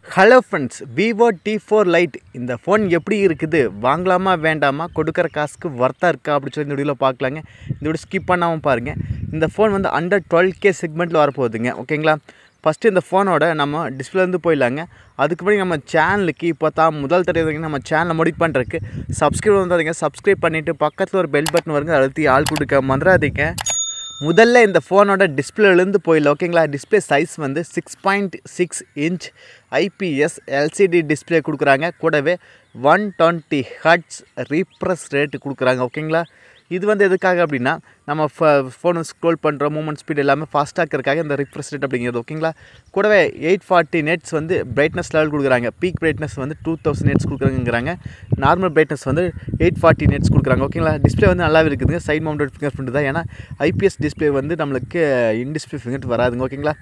Hello friends, Vivo T4 light இந்த phone எப்படி இருக்குது, வாங்கலாமா வேண்டாமா, கொடுக்குற காசுக்கு வர்த்தாக இருக்கா அப்படின்னு சொல்லி இந்த வீடியோவில் பார்க்கலாங்க. இந்த வீடியோ ஸ்கிப் பண்ணாமல் பாருங்கள். இந்த ஃபோன் வந்து அண்டர் 12K செக்மெண்ட்டில் வரப்போகுதுங்க. ஓகேங்களா? ஃபஸ்ட்டு இந்த ஃபோனோட நம்ம டிஸ்பிளேருந்து போயிடலாங்க. அதுக்கு முன்னாடி நம்ம சேனலுக்கு இப்போ தான் முதல் தடவை நம்ம சேனலை மோடிட் பண்ணுறதுக்கு சப்ஸ்கிரைப் வந்தாதீங்க. சப்ஸ்கிரைப் பண்ணிவிட்டு பக்கத்தில் ஒரு பெல் பட்டன் வருங்க, அழுத்தி ஆள் கொடுக்க மறந்துடாதீங்க. முதல்ல இந்த ஃபோனோட டிஸ்பிளேலேருந்து போயிடல. ஓகேங்களா? டிஸ்பிளே சைஸ் வந்து 6.6 இன்ச் IPS LCD டிஸ்பிளே கொடுக்குறாங்க. கூடவே 120 ஹர்ட்ஸ் ரீஃப்ரெஷ் ரேட்டு கொடுக்குறாங்க. ஓகேங்களா? இது வந்து எதுக்காக அப்படின்னா, நம்ம ஃபோனை ஸ்க்ரோல் பண்ணுற மூமெண்ட் ஸ்பீட் எல்லாமே ஃபாஸ்ட்டாக இருக்கிறதுக்காக இந்த ரிஃப்ரெஷ் ரேட் அப்படிங்கிறது. ஓகேங்களா? கூடவே 840 நெட்ஸ் வந்து பிரைட்னஸ் லெவல் கொடுக்குறாங்க. பீக் பிரைட்னஸ் வந்து 2000 நெட்ஸ் கொடுக்குறாங்கிறாங்க. நார்மல் பிரைட்னஸ் வந்து 840 நெட்ஸ் கொடுக்குறாங்க. ஓகேங்களா? டிஸ்பிளே வந்து நல்லாவே இருக்குதுங்க. சைட் மவுண்டட் ஃபிங்கர் பிரிண்ட் தான். ஏன்னா IPS டிஸ்பிளே வந்து நம்மளுக்கு இன்டிஸ்பிளே ஃபிங்கர் வராதுங்க. ஓகேங்களா?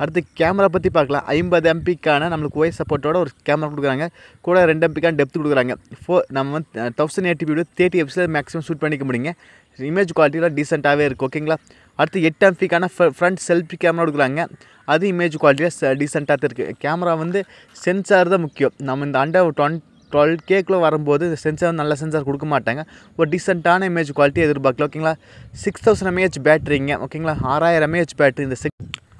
அடுத்து கேமரா பற்றி பார்க்கலாம். 50 MP நம்மளுக்கு OIS சப்போர்ட்டோட ஒரு கேமரா கொடுக்குறாங்க. கூட 2 MP டெப்த் கொடுக்குறாங்க. நம்ம வந்து 1080p 30 fps மேக்ஸிமம் ஷூட் பண்ணிக்க முடியுங்க. இமேஜ் குவாலிட்டியில் டீசெண்டாகவே இருக்குது. ஓகேங்களா? அடுத்து 8 MP ஃப்ரண்ட் செல்ஃபி கேமரா கொடுக்குறாங்க. அது இமேஜ் குவாலிட்டியில் டீசெண்டாக இருக்குது. கேமரா வந்து சென்சார் தான் முக்கியம். நம்ம இந்த அண்டர் 12Kக்குள்ளே வரும்போது சென்சார் வந்து நல்ல சென்சார் கொடுக்க மாட்டாங்க. ஒரு டீசெண்டான இமேஜ் குவாலிட்டி எதிர்பார்க்கலாம். ஓகேங்களா? 6000 mAh பேட்டரிங்க. ஓகேங்களா? 6000 mAh பேட்டரி. இந்த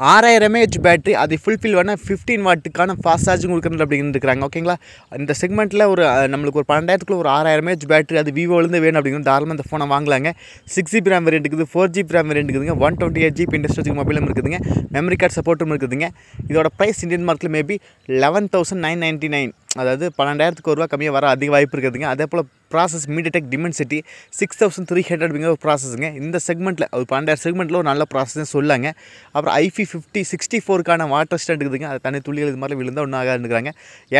6000 mAh பேட்டரி அதை ஃபுல்ஃபில் பண்ண 15 வாட்டுக்கான ஃபாஸ்ட் சார்ஜிங் கொடுக்குறது அப்படின்னு இருக்கிறாங்க. ஓகேங்களா? இந்த செக்மெண்ட்டில் ஒரு நம்மளுக்கு ஒரு 12,000க்குள்ள ஒரு 6000 mAh பேட்டரி அது விவோலேருந்து வேணும் அப்படிங்கிறது தாராளமாக இந்த ஃபோனை வாங்கலாங்க. 6GB RAM வேரியன்ட் இருக்குது, 4GB RAM வேரியன்ட் இருக்குதுங்க, 128GB இன்டர்ஸ்டோரேஜ் மொபைலும் இருக்குதுங்க, மெமரி கார்டு சப்போர்ட்டும் இருக்குதுங்க. இதோட ப்ரைஸ் இந்தியன் மார்க்கெட்டில் மேபி 11,999, அதாவது 12,000க்கு ஒரு ரூபா கம்மியாக வர அதிக வாய்ப்பு இருக்குதுங்க. அதே போல் ப்ராசஸ் MediaTek Dimensity 6300 அப்படிங்கிற ஒரு ப்ராசஸுங்க. இந்த செக்மெண்ட்டில் ஒரு 12,000 செக்மெண்ட்டில் ஒரு நல்ல ப்ராசஸ் சொல்லாங்க. அப்புறம் IP5064 வாட்டர் ஸ்டாண்ட் இருக்குதுங்க. அது தனி துளிகள் இது மாதிரி விழுந்தால் ஒன்றும் ஆகாதுங்கிறாங்க.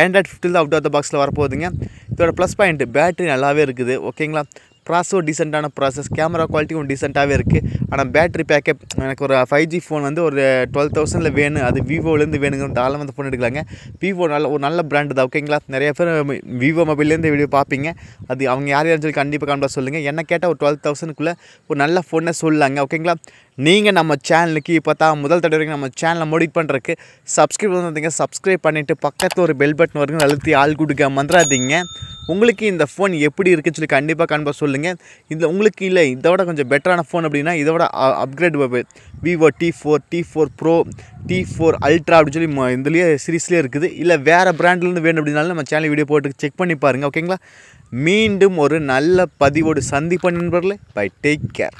Android 15 அவுட் ஆஃப் த பாக்ஸில் வரப்போகுதுங்க. இதோட ப்ளஸ் பாயிண்ட் பேட்டரி நல்லாவே இருக்குது. ஓகேங்களா? ப்ராசஸோ டீசெண்டான ப்ராசஸ், கேமரா குவாலிட்டியும் டீசெண்டாகவே இருக்குது. ஆனால் பேட்டரி பேக்கப் எனக்கு ஒரு 5G ஃபோன் வந்து ஒரு 12,000 வேணும், அது விவோலேருந்து வேணுங்கிற தாராளமாக அந்த ஃபோன் எடுக்கலாங்க. விவோ ஒரு நல்ல பிராண்டு தான். ஓகேங்களா? நிறைய பேர் விவோ மொபைல்லேருந்து வீடியோ பார்ப்பீங்க. அது அவங்க யார் யாருன்னு சொல்லி கண்டிப்பாக காண்பாக சொல்லுங்கள். என்ன கேட்டால் ஒரு 12,000க்குள்ளே ஒரு நல்ல ஃபோனை சொல்லலாங்க. ஓகேங்களா? நீங்கள் நம்ம சேனலுக்கு இப்போ தான் முதல் தடவை நம்ம சேனலை மோடிட் பண்ணுறதுக்கு சப்ஸ்கிரைப் வந்தீங்க. சப்ஸ்கிரைப் பண்ணிவிட்டு பக்கத்தில் ஒரு பெல் பட்டன் வரைக்கும் அழுத்தி ஆள் கொடுக்க மறந்துடாதீங்க. உங்களுக்கு இந்த ஃபோன் எப்படி இருக்குன்னு சொல்லி கண்டிப்பாக காண்பாக சொல்லுங்கள். இதில் உங்களுக்கு இல்லை இதோட கொஞ்சம் பெட்டரான ஃபோன் அப்படின்னா இதோட upgrade Vivo T4 Pro, T4 Ultra அப்படின்னு சொல்லி இதுலேயே சீரீஸ்லேயே இருக்குது. இல்லை வேறு பிராண்ட்லேருந்து வேணும் அப்படின்னாலும் நம்ம சேனல் வீடியோ போட்டு செக் பண்ணி பாருங்கள். ஓகேங்களா? மீண்டும் ஒரு நல்ல பதிவோடு சந்திப்போம் நண்பர்களே. Bye, take care.